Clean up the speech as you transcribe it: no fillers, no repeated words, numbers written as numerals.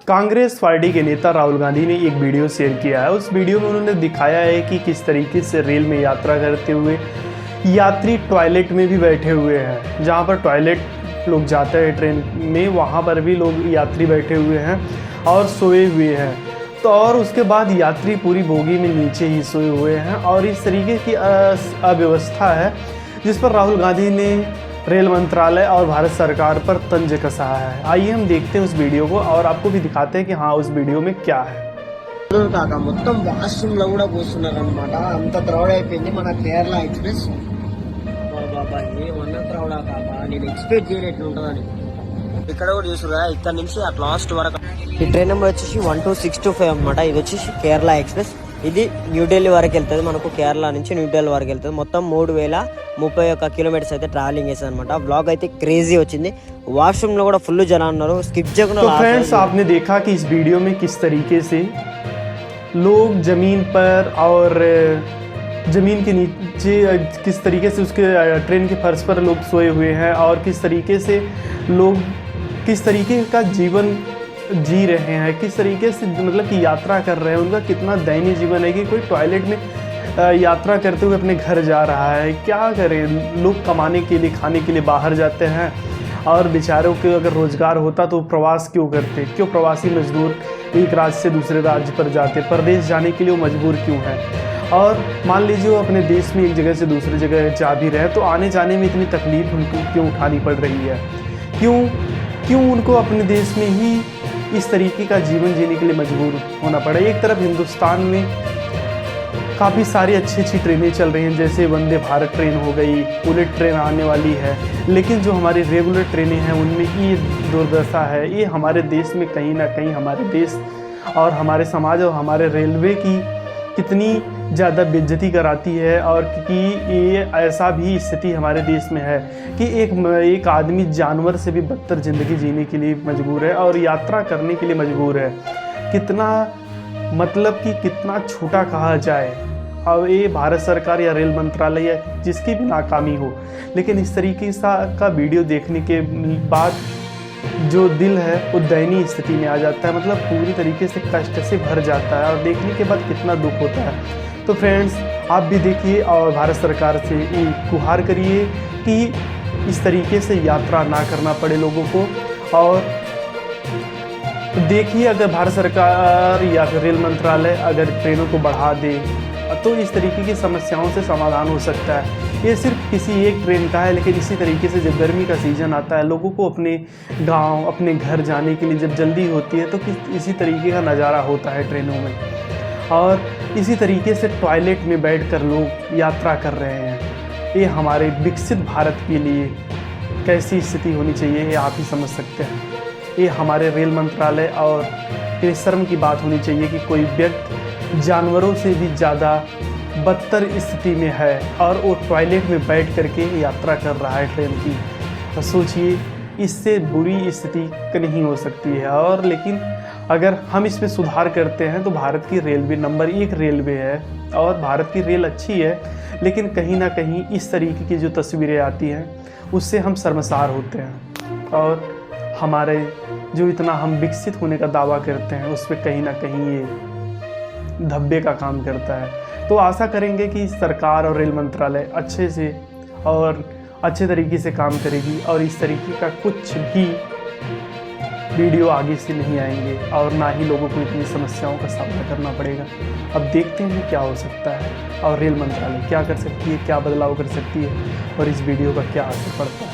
Congress party के नेता राहुल गांधी ने एक वीडियो शेयर किया है। उस वीडियो में उन्होंने दिखाया है कि किस तरीके से रेल में यात्रा करते हुए यात्री टॉयलेट में भी बैठे हुए हैं। जहां पर टॉयलेट लोग जाते हैं ट्रेन में, वहां पर भी लोग यात्री बैठे हुए हैं और सोए हुए हैं। तो और उसके बाद यात्री पूरी बोगी में नीचे ही सोए हुए हैं और इस तरीके की अव्यवस्था है जिस पर राहुल गांधी ने रेल मंत्रालय और भारत सरकार पर तंज कसा है। आइए हम देखते हैं उस वीडियो को और आपको भी दिखाते हैं कि हाँ उस वीडियो में क्या है। కాక మొత్తం వాష్రూమ్ లో కూడా పోస్తున్నారు అనమాట. అంత క్రౌడ్ అయిపోయింది మన కేరళ ఎక్స్ప్రెస్. బాబా ఏమన్నా క్రౌడ్ కాక నేను ఎక్స్పెక్ట్ చేయలేట్లు ఉంటుందని. ఇక్కడ కూడా చూసారు కదా, ఇక్కడ నుంచి అట్ లాస్ట్ వరకు. ఈ ట్రైన్ నెంబర్ వచ్చేసి 12625 అనమాట. ఇది వచ్చేసి కేరళ ఎక్స్ప్రెస్. ఇది న్యూఢిల్లీ వరకు వెళ్తుంది. మనకు కేరళ నుంచి న్యూఢిల్లీ వరకు వెళ్తుంది. మొత్తం 3031 కిలోమీటర్స్ అయితే ట్రావెలింగ్ చేస్తుంది అనమాట. బ్లాగ్ అయితే క్రేజీ వచ్చింది. వాష్రూమ్ లో కూడా ఫుల్ జనం ఉన్నారు. స్కిప్ చేయకుండా. तो फ्रेंड्स, आपने देखा कि इस वीडियो में किस तरीके से लोग ज़मीन पर और ज़मीन के नीचे किस तरीके से उसके ट्रेन के फर्श पर लोग सोए हुए हैं और किस तरीके से लोग किस तरीके का जीवन जी रहे हैं, किस तरीके से मतलब कि यात्रा कर रहे हैं। उनका कितना दयनीय जीवन है कि कोई टॉयलेट में यात्रा करते हुए अपने घर जा रहा है। क्या करें, लोग कमाने के लिए खाने के लिए बाहर जाते हैं और बेचारों के अगर रोज़गार होता तो प्रवास क्यों करते। क्यों प्रवासी मजदूर एक राज्य से दूसरे राज्य पर जाते, प्रदेश जाने के लिए वो मजबूर क्यों हैं। और मान लीजिए वो अपने देश में एक जगह से दूसरी जगह जा भी रहे तो आने जाने में इतनी तकलीफ उनको क्यों उठानी पड़ रही है। क्यों उनको अपने देश में ही इस तरीके का जीवन जीने के लिए मजबूर होना पड़ा। एक तरफ हिंदुस्तान में काफ़ी सारी अच्छी ट्रेनें चल रही हैं, जैसे वंदे भारत ट्रेन हो गई, बुलेट ट्रेन आने वाली है, लेकिन जो हमारी रेगुलर ट्रेनें हैं उनमें ये दुर्दशा है। ये हमारे देश में कहीं ना कहीं हमारे देश और हमारे समाज और हमारे रेलवे की कितनी ज़्यादा बेइज्जती कराती है। और कि ये ऐसा भी स्थिति हमारे देश में है कि एक आदमी जानवर से भी बदतर ज़िंदगी जीने के लिए मजबूर है और यात्रा करने के लिए मजबूर है। कितना मतलब कि कितना छोटा कहा जाए। अब ये भारत सरकार या रेल मंत्रालय या जिसकी भी नाकामी हो, लेकिन इस तरीके का वीडियो देखने के बाद जो दिल है वो दयनीय स्थिति में आ जाता है। मतलब पूरी तरीके से कष्ट से भर जाता है और देखने के बाद कितना दुख होता है। तो फ्रेंड्स, आप भी देखिए और भारत सरकार से गुहार करिए कि इस तरीके से यात्रा ना करना पड़े लोगों को। और देखिए, अगर भारत सरकार या फिर रेल मंत्रालय अगर ट्रेनों को बढ़ा दे तो इस तरीके की समस्याओं से समाधान हो सकता है। ये सिर्फ किसी एक ट्रेन का है, लेकिन इसी तरीके से जब गर्मी का सीज़न आता है, लोगों को अपने गांव अपने घर जाने के लिए जब जल्दी होती है तो इसी तरीके का नज़ारा होता है ट्रेनों में। और इसी तरीके से टॉयलेट में बैठकर लोग यात्रा कर रहे हैं। ये हमारे विकसित भारत के लिए कैसी स्थिति होनी चाहिए ये आप ही समझ सकते हैं। ये हमारे रेल मंत्रालय और ये शर्म की बात होनी चाहिए कि कोई व्यक्ति जानवरों से भी ज़्यादा बदतर स्थिति में है और वो टॉयलेट में बैठ करके यात्रा कर रहा है ट्रेन की। तो सोचिए, इससे बुरी स्थिति नहीं हो सकती है। और लेकिन अगर हम इसमें सुधार करते हैं तो भारत की रेलवे नंबर 1 रेलवे है और भारत की रेल अच्छी है, लेकिन कहीं ना कहीं इस तरीके की जो तस्वीरें आती हैं उससे हम शर्मसार होते हैं और हमारे जो इतना हम विकसित होने का दावा करते हैं उस पर कहीं ना कहीं ये धब्बे का काम करता है। तो आशा करेंगे कि सरकार और रेल मंत्रालय अच्छे से और अच्छे तरीके से काम करेगी और इस तरीके का कुछ भी वीडियो आगे से नहीं आएंगे और ना ही लोगों को इतनी समस्याओं का सामना करना पड़ेगा। अब देखते हैं क्या हो सकता है और रेल मंत्रालय क्या कर सकती है, क्या बदलाव कर सकती है और इस वीडियो का क्या असर पड़ता है।